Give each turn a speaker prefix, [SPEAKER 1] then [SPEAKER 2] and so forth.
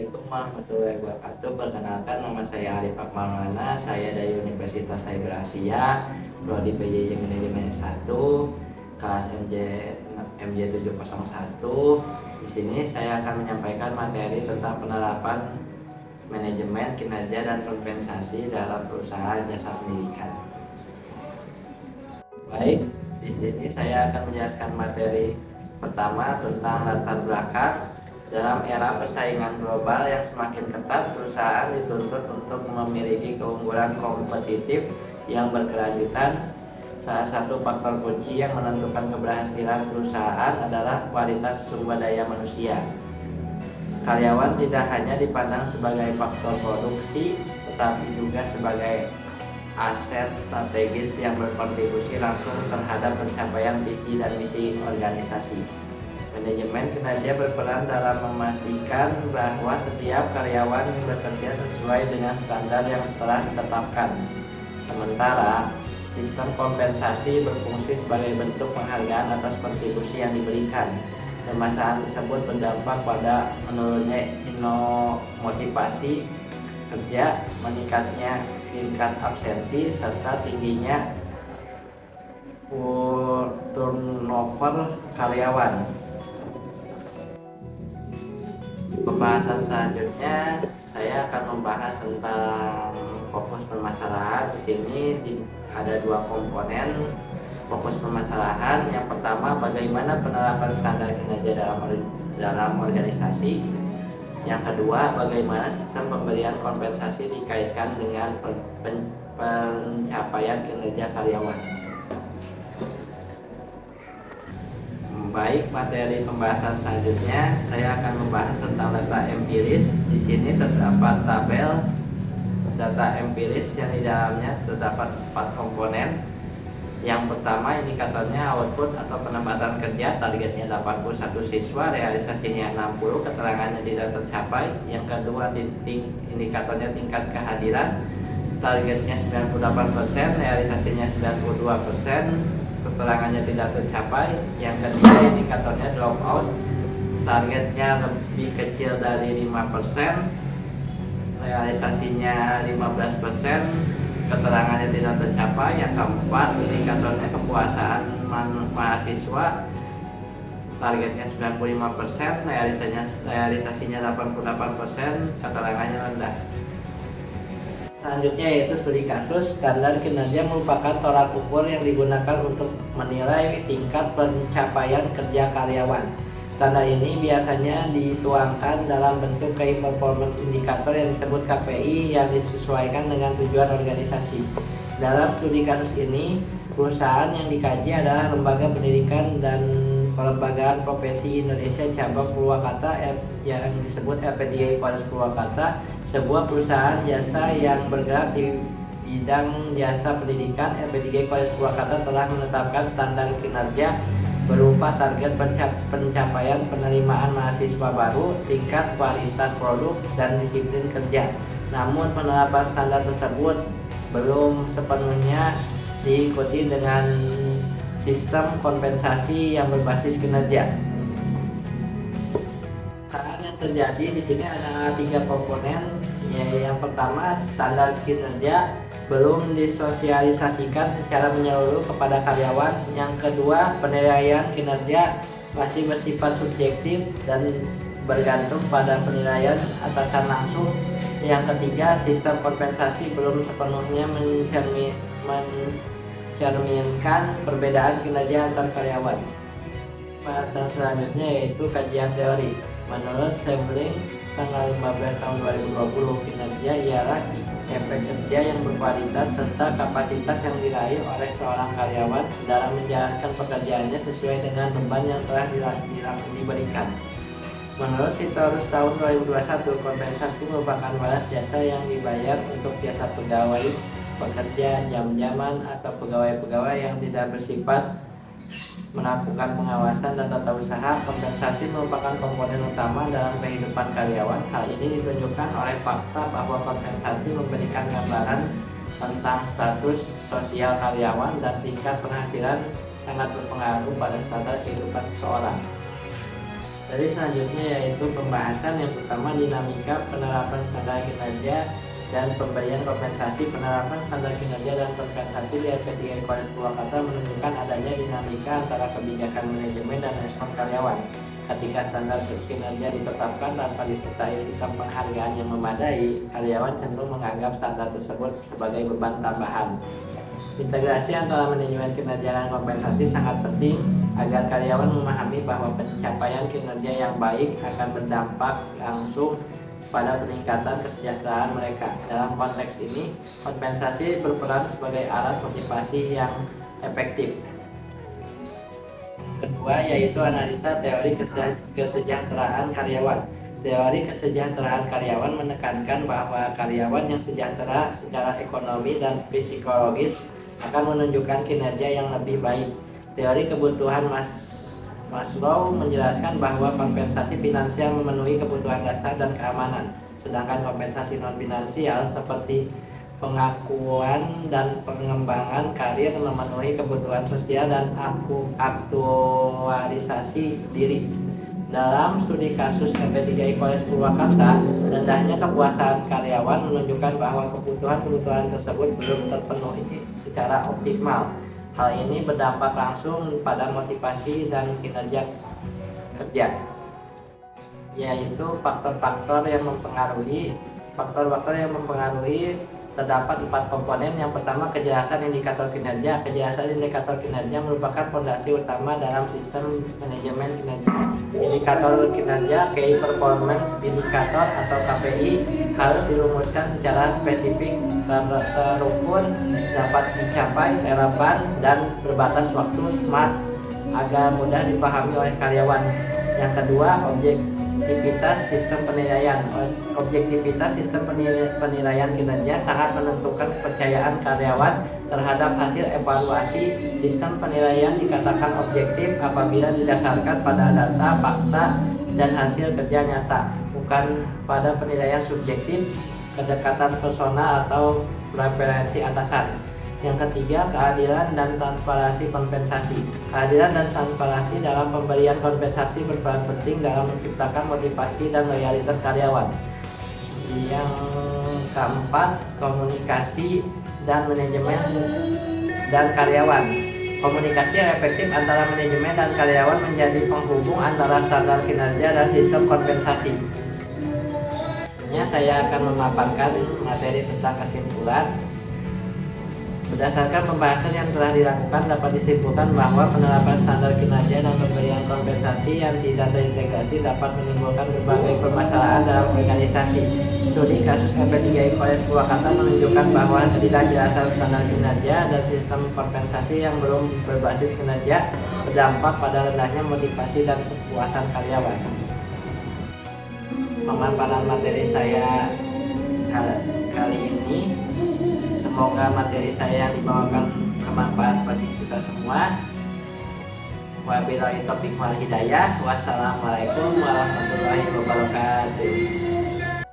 [SPEAKER 1] Assalamualaikum warahmatullahi wabarakatuh. Perkenalkan, nama saya Arif Akmal Maulana. Saya dari Universitas Cyber Asia, Prodi PJJ Manajemen 1, kelas MJ 701. Di sini saya akan menyampaikan materi tentang penerapan manajemen kinerja dan kompensasi dalam perusahaan jasa pendidikan. Baik, di sini saya akan menjelaskan materi pertama tentang latar belakang. Dalam era persaingan global yang semakin ketat, perusahaan dituntut untuk memiliki keunggulan kompetitif yang berkelanjutan. Salah satu faktor kunci yang menentukan keberhasilan perusahaan adalah kualitas sumber daya manusia. Karyawan tidak hanya dipandang sebagai faktor produksi, tetapi juga sebagai aset strategis yang berkontribusi langsung terhadap pencapaian visi dan misi organisasi. Manajemen kinerja berperan dalam memastikan bahwa setiap karyawan bekerja sesuai dengan standar yang telah ditetapkan. Sementara, sistem kompensasi berfungsi sebagai bentuk penghargaan atas kontribusi yang diberikan. Permasalahan tersebut berdampak pada menurunnya motivasi kerja, meningkatnya tingkat absensi, serta tingginya turnover karyawan. Pembahasan selanjutnya saya akan membahas tentang fokus permasalahan. Di sini ada dua komponen fokus permasalahan. Yang pertama, bagaimana penerapan standar kinerja dalam organisasi. Yang kedua, bagaimana sistem pemberian kompensasi dikaitkan dengan pencapaian kinerja karyawan. Baik, materi pembahasan selanjutnya saya akan membahas tentang data empiris. Di sini terdapat tabel data empiris yang di dalamnya terdapat 4 komponen. Yang pertama, indikatornya output atau penempatan kerja, targetnya 81 siswa, realisasinya 60, keterangannya tidak tercapai. Yang kedua, indikatornya tingkat kehadiran, targetnya 98%, realisasinya 92%, keterangannya tidak tercapai. Yang ketiga, indikatornya dropout, targetnya lebih kecil dari 5%, realisasinya 15%, keterangannya tidak tercapai. Yang keempat, indikatornya kepuasan mahasiswa, targetnya 95%, realisasinya 88%, keterangannya rendah. Selanjutnya yaitu studi kasus. Standar kinerja merupakan tolak ukur yang digunakan untuk menilai tingkat pencapaian kerja karyawan. Standar ini biasanya dituangkan dalam bentuk Key Performance Indicator yang disebut KPI yang disesuaikan dengan tujuan organisasi. Dalam studi kasus ini, perusahaan yang dikaji adalah Lembaga Pendidikan dan Pelembagaan Profesi Indonesia Cabang Purwakarta yang disebut LPDI College Purwakarta, sebuah perusahaan jasa yang bergerak di bidang jasa pendidikan. LPDI College Purwakarta telah menetapkan standar kinerja berupa target pencapaian penerimaan mahasiswa baru, tingkat kualitas produk, dan disiplin kerja. Namun penerapan standar tersebut belum sepenuhnya diikuti dengan sistem kompensasi yang berbasis kinerja. Yang terjadi di sini ada 3 komponen. Yang pertama, standar kinerja belum disosialisasikan secara menyeluruh kepada karyawan. Yang kedua, penilaian kinerja masih bersifat subjektif dan bergantung pada penilaian atasan langsung. Yang ketiga, sistem kompensasi belum sepenuhnya mencerminkan perbedaan kinerja antar karyawan. Bahasan selanjutnya yaitu kajian teori. Menurut Sebling tanggal 15 tahun 2020, kinerja ialah efek kerja yang berkualitas serta kapasitas yang diraih oleh seorang karyawan dalam menjalankan pekerjaannya sesuai dengan beban yang telah diberikan. Menurut Sitorus tahun 2021, kompensasi merupakan balas jasa yang dibayar untuk jasa pegawai, pekerja, jam-jaman, atau pegawai-pegawai yang tidak bersifat melakukan pengawasan dan tata usaha. Kompensasi merupakan komponen utama dalam kehidupan karyawan. Hal ini ditunjukkan oleh fakta bahwa kompensasi memberikan gambaran tentang status sosial karyawan dan tingkat penghasilan sangat berpengaruh pada standar kehidupan seseorang. Jadi selanjutnya yaitu pembahasan yang pertama dinamika penerapan standar kinerja dan pemberian kompensasi. Penerapan standar kinerja dan kompensasi di LP3 Equals Purwakarta menunjukkan adanya dinamika antara kebijakan manajemen dan respon karyawan. Ketika standar kinerja ditetapkan tanpa disertai sistem penghargaan yang memadai, karyawan cenderung menganggap standar tersebut sebagai beban tambahan. Integrasi antara manajemen kinerja dan kompensasi sangat penting agar karyawan memahami bahwa pencapaian kinerja yang baik akan berdampak langsung pada peningkatan kesejahteraan mereka. Dalam konteks ini, kompensasi berperan sebagai alat motivasi yang efektif. Kedua yaitu analisa teori kesejahteraan karyawan. Teori kesejahteraan karyawan menekankan bahwa karyawan yang sejahtera secara ekonomi dan psikologis akan menunjukkan kinerja yang lebih baik. Teori kebutuhan Maslow menjelaskan bahwa kompensasi finansial memenuhi kebutuhan dasar dan keamanan, sedangkan kompensasi non-finansial seperti pengakuan dan pengembangan karir memenuhi kebutuhan sosial dan aktualisasi diri. Dalam studi kasus LP3 Equals Purwakarta, rendahnya kepuasan karyawan menunjukkan bahwa kebutuhan tersebut belum terpenuhi secara optimal. Hal ini berdampak langsung pada motivasi dan kinerja kerja, yaitu faktor-faktor yang mempengaruhi. Terdapat 4 komponen. Yang pertama, kejelasan indikator kinerja. Kejelasan indikator kinerja merupakan fondasi utama dalam sistem manajemen kinerja. Indikator kinerja, Key Performance Indicator atau KPI, harus dirumuskan secara spesifik, terukur, dapat dicapai, relevan, dan berbatas waktu, SMART, agar mudah dipahami oleh karyawan. Yang kedua, objektivitas sistem penilaian. Objektivitas sistem penilaian kinerja sangat menentukan kepercayaan karyawan terhadap hasil evaluasi. Sistem penilaian dikatakan objektif apabila didasarkan pada data, fakta, dan hasil kerja nyata, bukan pada penilaian subjektif, kedekatan personal, atau preferensi atasan. Yang ketiga, keadilan dan transparansi kompensasi. Keadilan dan transparansi dalam pemberian kompensasi berperan penting dalam menciptakan motivasi dan loyalitas karyawan. Yang keempat, komunikasi dan manajemen dan karyawan. Komunikasi yang efektif antara manajemen dan karyawan menjadi penghubung antara standar kinerja dan sistem kompensasi. Saya akan memaparkan materi tentang kesimpulan. Berdasarkan pembahasan yang telah dilakukan, dapat disimpulkan bahwa penerapan standar kinerja dan pemberian kompensasi yang tidak terintegrasi dapat menimbulkan berbagai permasalahan dalam organisasi. Studi kasus LP3 Equals Purwakarta menunjukkan bahwa ketidakjelasan standar kinerja dan sistem kompensasi yang belum berbasis kinerja berdampak pada rendahnya motivasi dan kepuasan karyawan. Pemaparan materi saya kali ini, semoga materi saya yang dibawakan bermanfaat bagi kita semua. Wabillahi taufiq wal hidayah. Wassalamualaikum warahmatullahi wabarakatuh.